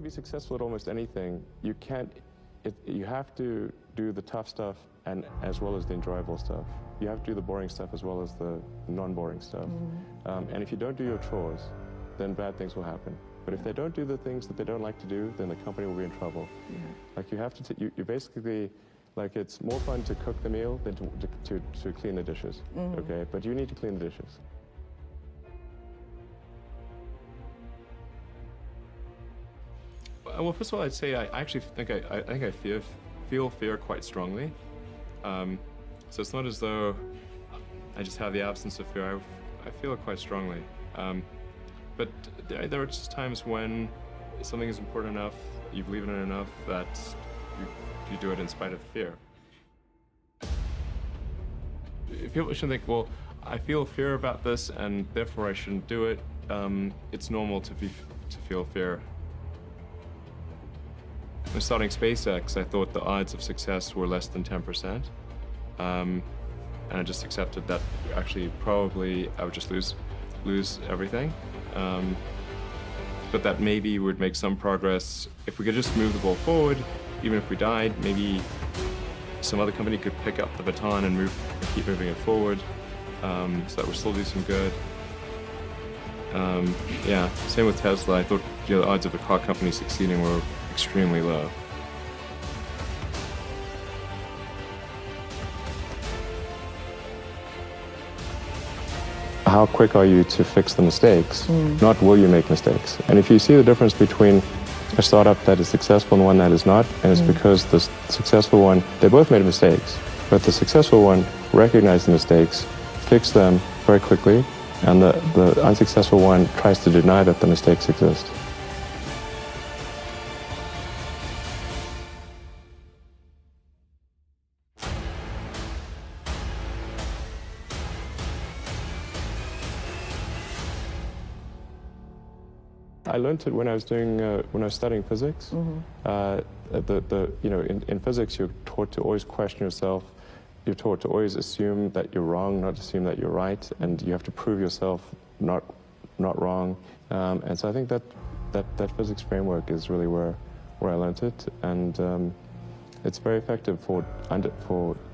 to be successful at almost anything, you can't, you have to do the tough stuff and as well as the enjoyable stuff. You have to do the boring stuff as well as the non-boring stuff. And if you don't do your chores, then bad things will happen. But if they don't do the things that they don't like to do, then the company will be in trouble. Like you have to, you basically, like it's more fun to cook the meal than to clean the dishes, okay? But you need to clean the dishes. Well, first of all, I'd say I actually think I feel fear quite strongly. So it's not as though I just have the absence of fear. I feel it quite strongly. But there are just times when something is important enough, you believe in it enough that you do it in spite of the fear. People shouldn't think, well, I feel fear about this and therefore I shouldn't do it. It's normal to feel fear. When starting SpaceX, I thought the odds of success were less than 10%. And I just accepted that actually probably I would just lose everything. But that maybe would make some progress. If we could just move the ball forward, even if we died, maybe some other company could pick up the baton and keep moving it forward, so that we'll still do some good. Yeah, same with Tesla. I thought the odds of a car company succeeding were extremely low. How quick are you to fix the mistakes? Not will you make mistakes. And if you see the difference between a startup that is successful and one that is not, and it's because the successful one, they both made mistakes, but the successful one recognized the mistakes, fixed them very quickly, and the unsuccessful one tries to deny that the mistakes exist. I learned it when I was studying physics. You know, in physics, you're taught to always question yourself. You're taught to always assume that you're wrong, not assume that you're right, and you have to prove yourself not wrong. And so I think that physics framework is really where I learned it, and it's very effective for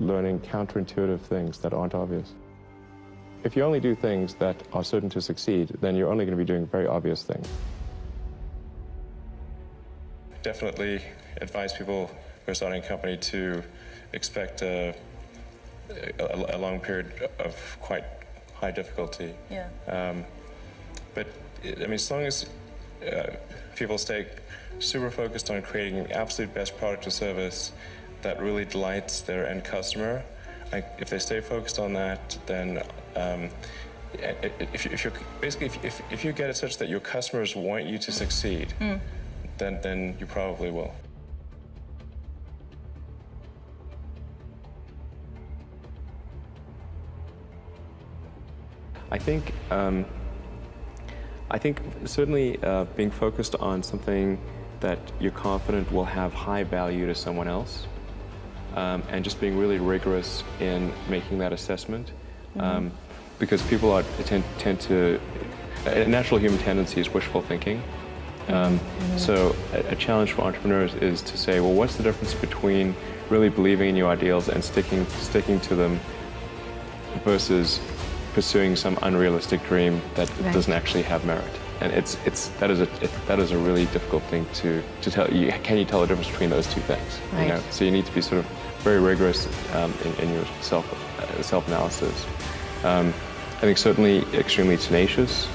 learning counterintuitive things that aren't obvious. If you only do things that are certain to succeed, then you're only going to be doing very obvious things. Definitely advise people who are starting a company to expect a long period of quite high difficulty. Yeah. But I mean, as long as people stay super focused on creating an absolute best product or service that really delights their end customer, if they stay focused on that, then if you get it such that your customers want you to succeed, then you probably will. I think certainly being focused on something that you're confident will have high value to someone else, and just being really rigorous in making that assessment, because people tend to, a natural human tendency is wishful thinking. So a challenge for entrepreneurs is to say, well, what's the difference between really believing in your ideals and sticking to them versus pursuing some unrealistic dream that doesn't actually have merit? And that is a really difficult thing to tell. Can you tell the difference between those two things? Right. You know? So you need to be sort of very rigorous in your self-analysis. I think certainly extremely tenacious,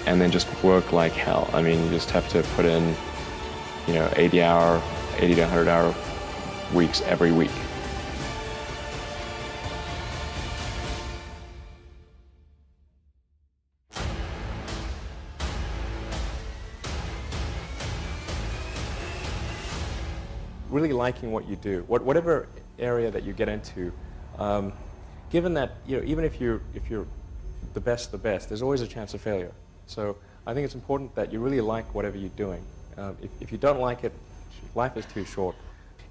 and then just work like hell. I mean, you just have to put in, 80 to 100 hour weeks every week. Really liking what you do, whatever area that you get into, given that even if you're the best, there's always a chance of failure. So I think it's important that you really like whatever you're doing. If you don't like it, life is too short.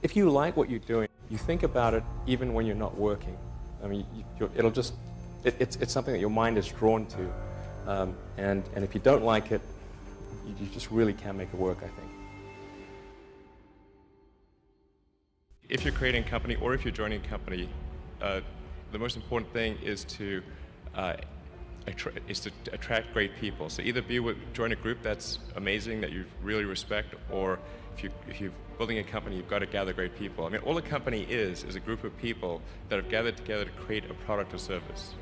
If you like what you're doing, you think about it even when you're not working. I mean, it's something that your mind is drawn to, and if you don't like it, you just really can't make it work, I think. If you're creating a company or if you're joining a company, the most important thing is to attract great people. So either join a group that's amazing, that you really respect, or if you're building a company, you've got to gather great people. I mean, all a company is a group of people that have gathered together to create a product or service.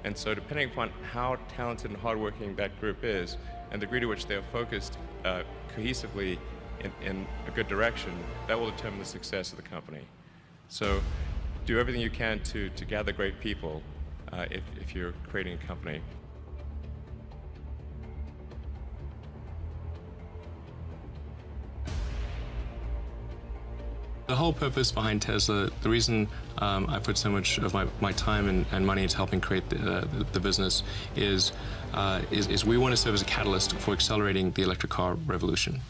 And so depending upon how talented and hardworking that group is, and the degree to which they are focused cohesively in a good direction, that will determine the success of the company. So do everything you can to gather great people if you're creating a company. The whole purpose behind Tesla, the reason I put so much of my time and money into helping create the business is we want to serve as a catalyst for accelerating the electric car revolution.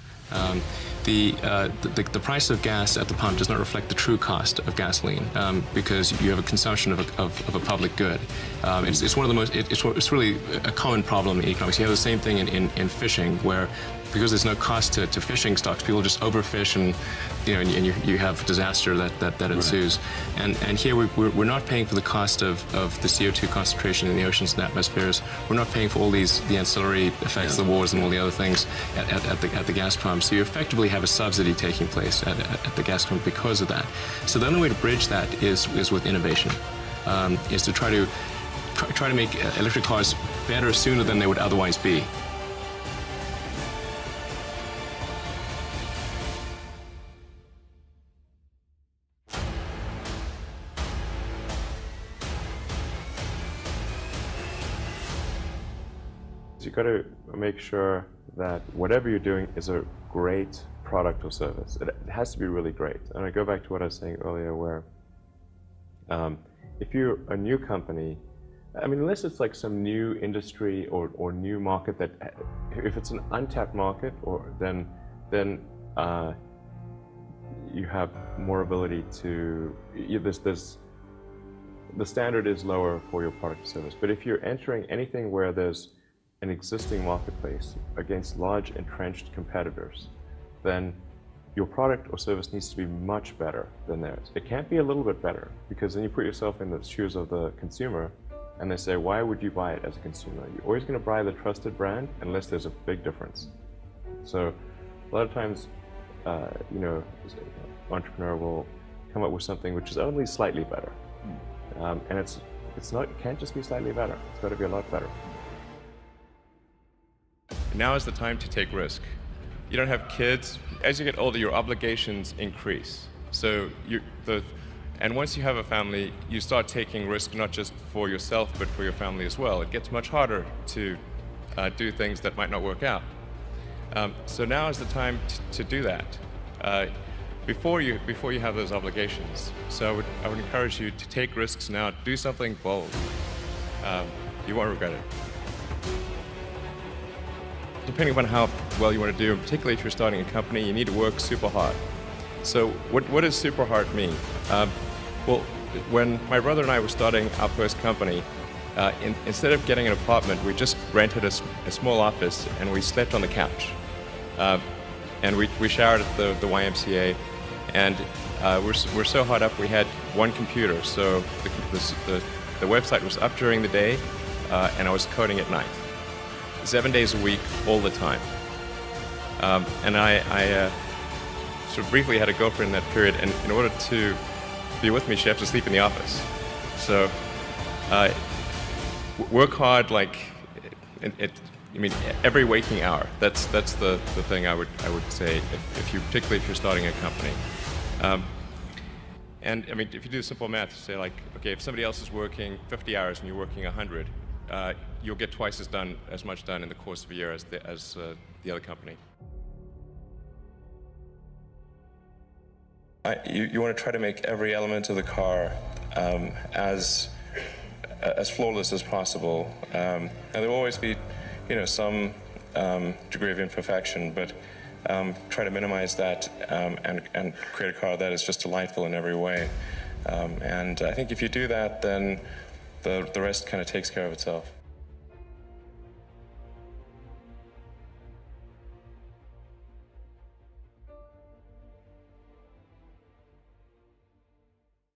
The price of gas at the pump does not reflect the true cost of gasoline because you have a consumption of a public good. It's one of the most, it's really a common problem in economics. You have the same thing in fishing, where because there's no cost to fishing stocks, people just overfish and you have disaster that ensues. And here we're not paying for the cost of the CO2 concentration in the oceans and atmospheres. We're not paying for all the ancillary effects, the wars and all the other things at the gas pump. So you effectively have a subsidy taking place at the gas pump because of that. So the only way to bridge that is with innovation, is to try to make electric cars better sooner than they would otherwise be. You've got to make sure that whatever you're doing is a great product or service. It has to be really great. And I go back to what I was saying earlier, where if you're a new company, I mean, unless it's like some new industry or new market that, if it's an untapped market, then you have more ability to, the standard is lower for your product or service. But if you're entering anything where there's an existing marketplace against large entrenched competitors, then your product or service needs to be much better than theirs. It can't be a little bit better, because then you put yourself in the shoes of the consumer and they say, why would you buy it as a consumer? You're always going to buy the trusted brand unless there's a big difference. So a lot of times, an entrepreneur will come up with something which is only slightly better. And it can't just be slightly better. It's got to be a lot better. Now is the time to take risk. You don't have kids. As you get older, your obligations increase. So and once you have a family, you start taking risk not just for yourself, but for your family as well. It gets much harder to do things that might not work out. So now is the time to do that before you have those obligations. So I would encourage you to take risks now. Do something bold. You won't regret it. Depending upon how well you want to do, and particularly if you're starting a company, you need to work super hard. So what does super hard mean? Well, when my brother and I were starting our first company, instead of getting an apartment, we just rented a small office and we slept on the couch. And we showered at the YMCA, and we're so hard up we had one computer. So the website was up during the day, and I was coding at night. 7 days a week, all the time. And I sort of briefly had a girlfriend in that period, and in order to be with me, she had to sleep in the office. So work hard, like every waking hour. That's the thing I would say, particularly if you're starting a company. And I mean, if you do simple math, say like, okay, if somebody else is working 50 hours and you're working 100, you'll get twice as much done in the course of a year as the other company. You want to try to make every element of the car as flawless as possible, and there will always be, some degree of imperfection, but try to minimize that and create a car that is just delightful in every way. And I think if you do that, then the rest kind of takes care of itself.